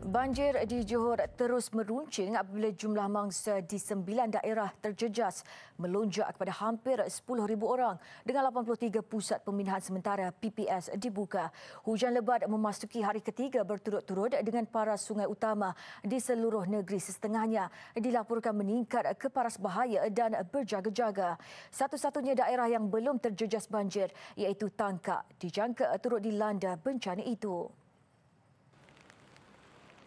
Banjir di Johor terus meruncing apabila jumlah mangsa di 9 daerah terjejas melonjak kepada hampir 10,000 orang dengan 83 pusat pemindahan sementara PPS dibuka. Hujan lebat memasuki hari ketiga berturut-turut dengan paras sungai utama di seluruh negeri setengahnya dilaporkan meningkat ke paras bahaya dan berjaga-jaga. Satu-satunya daerah yang belum terjejas banjir iaitu Tangkak dijangka turut dilanda bencana itu.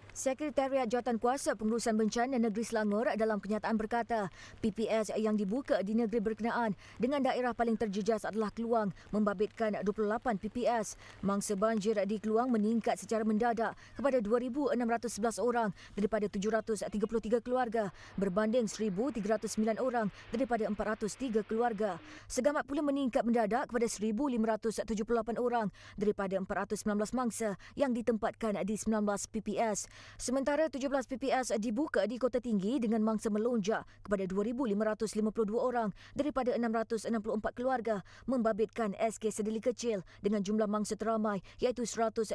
Sekretariat Jawatankuasa Pengurusan Bencana Negeri Selangor dalam kenyataan berkata, PPS yang dibuka di negeri berkenaan dengan daerah paling terjejas adalah Keluang membabitkan 28 PPS. Mangsa banjir di Keluang meningkat secara mendadak kepada 2,611 orang daripada 733 keluarga berbanding 1,309 orang daripada 403 keluarga. Segamat pula meningkat mendadak kepada 1,578 orang daripada 419 mangsa yang ditempatkan di 19 PPS. Sementara 17 PPS dibuka di Kota Tinggi dengan mangsa melonjak kepada 2,552 orang daripada 664 keluarga membabitkan SK Sedeli Kecil dengan jumlah mangsa teramai iaitu 153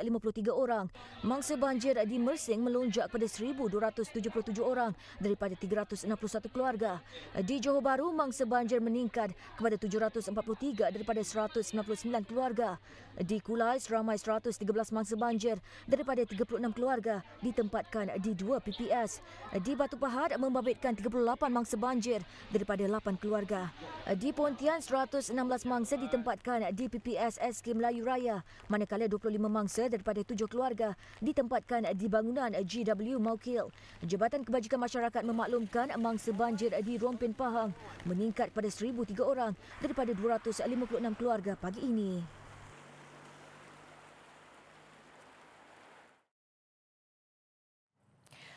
orang. Mangsa banjir di Mersing melonjak kepada 1,277 orang daripada 361 keluarga. Di Johor Bahru, mangsa banjir meningkat kepada 743 daripada 199 keluarga. Di Kulai, seramai 113 mangsa banjir daripada 36 keluarga ditempatkan di 2 PPS. Di Batu Pahat membabitkan 38 mangsa banjir daripada 8 keluarga. Di Pontian, 116 mangsa ditempatkan di PPS SK Melayu Raya, manakala 25 mangsa daripada 7 keluarga ditempatkan di bangunan GW Maukil. Jabatan Kebajikan Masyarakat memaklumkan mangsa banjir di Rompin Pahang meningkat pada 1,003 orang daripada 256 keluarga pagi ini.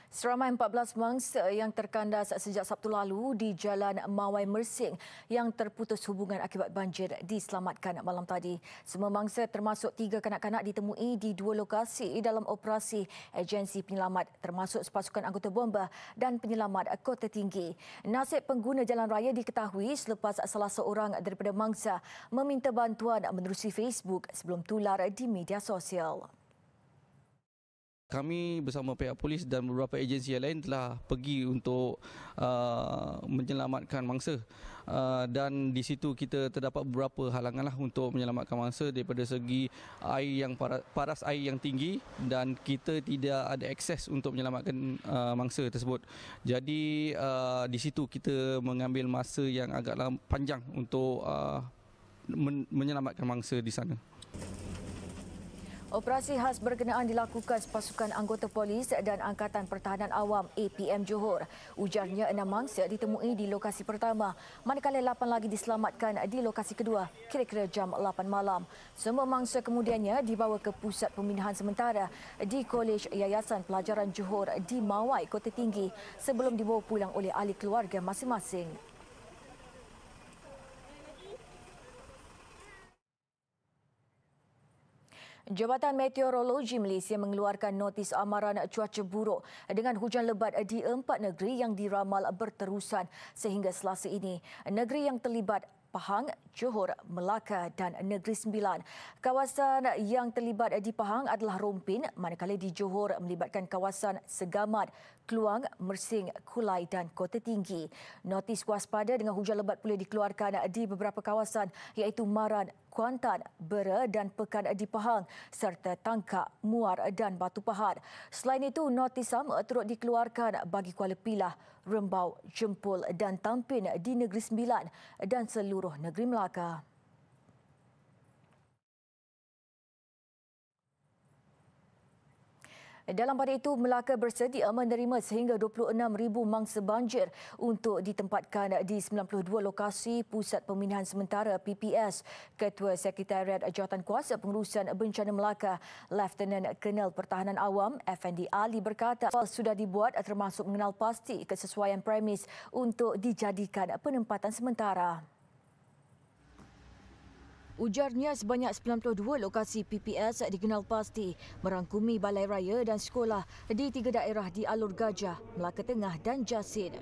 Seramai 14 mangsa yang terkandas sejak Sabtu lalu di Jalan Mawai Mersing yang terputus hubungan akibat banjir diselamatkan malam tadi. Semua mangsa termasuk 3 kanak-kanak ditemui di 2 lokasi dalam operasi agensi penyelamat termasuk pasukan anggota bomba dan penyelamat Kota Tinggi. Nasib pengguna jalan raya diketahui selepas salah seorang daripada mangsa meminta bantuan menerusi Facebook sebelum tular di media sosial. Kami bersama pihak polis dan beberapa agensi yang lain telah pergi untuk menyelamatkan mangsa dan di situ kita terdapat beberapa halanganlah untuk menyelamatkan mangsa daripada segi air yang paras air yang tinggi dan kita tidak ada akses untuk menyelamatkan mangsa tersebut. Jadi di situ kita mengambil masa yang agaklah panjang untuk menyelamatkan mangsa di sana. Operasi khas berkenaan dilakukan pasukan anggota polis dan Angkatan Pertahanan Awam APM Johor. Ujarnya 6 mangsa ditemui di lokasi pertama, manakala 8 lagi diselamatkan di lokasi kedua kira-kira jam 8 malam. Semua mangsa kemudiannya dibawa ke pusat pemindahan sementara di Kolej Yayasan Pelajaran Johor di Mawai, Kota Tinggi sebelum dibawa pulang oleh ahli keluarga masing-masing. Jabatan Meteorologi Malaysia mengeluarkan notis amaran cuaca buruk dengan hujan lebat di 4 negeri yang diramal berterusan sehingga Selasa ini. Negeri yang terlibat Pahang, Johor, Melaka dan Negeri Sembilan. Kawasan yang terlibat di Pahang adalah Rompin, manakala di Johor melibatkan kawasan Segamat, Keluang, Mersing, Kulai dan Kota Tinggi. Notis waspada dengan hujan lebat pula dikeluarkan di beberapa kawasan iaitu Maran, Kuantan, Bera dan Pekan di Pahang serta Tangkak, Muar dan Batu Pahat. Selain itu, notis sama turut dikeluarkan bagi Kuala Pilah, Rembau, Jempol dan Tampin di Negeri Sembilan dan seluruh negeri Melaka. Dalam pada itu, Melaka bersedia menerima sehingga 26,000 mangsa banjir untuk ditempatkan di 92 lokasi Pusat Pemindahan Sementara PPS. Ketua Sekretariat Jawatankuasa Pengurusan Bencana Melaka, Lieutenant Colonel Pertahanan Awam, Effendi Ali berkata sudah dibuat termasuk mengenal pasti kesesuaian premis untuk dijadikan penempatan sementara. Ujarnya sebanyak 92 lokasi PPS dikenal pasti merangkumi balai raya dan sekolah di 3 daerah di Alor Gajah, Melaka Tengah dan Jasin.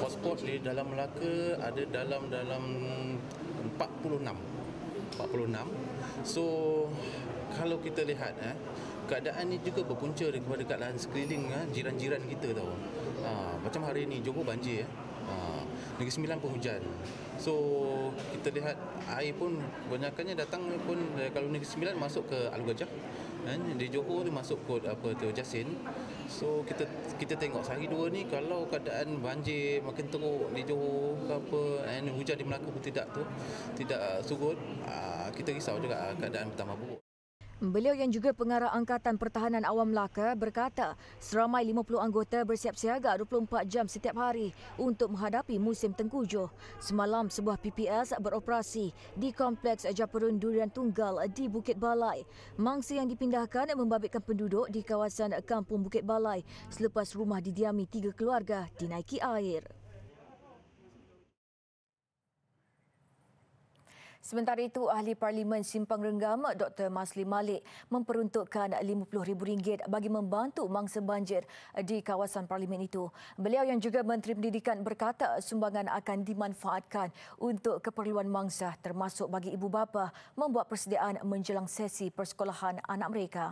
Hotspot di dalam Melaka ada dalam 46. So kalau kita lihat keadaan ni juga berpunca daripada keadaan sekeliling jiran-jiran kita tahu. Macam hari ni Johor banjir. Negeri Sembilan pun hujan. So kita lihat air pun banyakkannya datang pun kalau Negeri Sembilan masuk ke Alor Gajah. Di Johor dia masuk ke Jasin. So kita tengok sehari dua ni kalau keadaan banjir makin teruk di Johor ke apa, hujan di Melaka pun tidak surut, kita risau juga keadaan bertambah buruk. Beliau yang juga pengarah Angkatan Pertahanan Awam Melaka berkata seramai 50 anggota bersiap siaga 24 jam setiap hari untuk menghadapi musim tengkujuh. Semalam sebuah PPS beroperasi di Kompleks Japarun Durian Tunggal di Bukit Balai. Mangsa yang dipindahkan membabitkan penduduk di kawasan Kampung Bukit Balai selepas rumah didiami 3 keluarga dinaiki air. Sementara itu, Ahli Parlimen Simpang Renggam Dr. Masli Malik memperuntukkan RM50,000 bagi membantu mangsa banjir di kawasan parlimen itu. Beliau yang juga Menteri Pendidikan berkata sumbangan akan dimanfaatkan untuk keperluan mangsa termasuk bagi ibu bapa membuat persediaan menjelang sesi persekolahan anak mereka.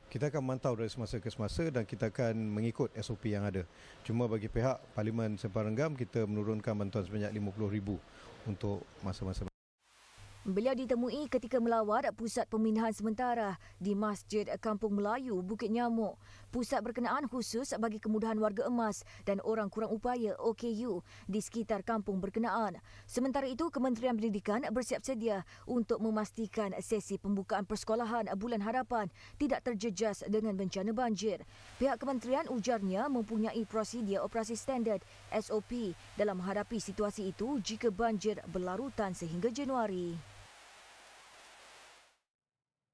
Kita akan memantau dari semasa ke semasa dan kita akan mengikut SOP yang ada. Cuma bagi pihak Parlimen Simpang Renggam, kita menurunkan bantuan sebanyak RM50,000 untuk masa-masa. Beliau ditemui ketika melawat pusat pemindahan sementara di Masjid Kampung Melayu, Bukit Nyamuk. Pusat berkenaan khusus bagi kemudahan warga emas dan orang kurang upaya OKU di sekitar kampung berkenaan. Sementara itu, Kementerian Pendidikan bersiap sedia untuk memastikan sesi pembukaan persekolahan bulan hadapan tidak terjejas dengan bencana banjir. Pihak kementerian ujarnya mempunyai prosedur operasi standard SOP dalam menghadapi situasi itu jika banjir berlarutan sehingga Januari.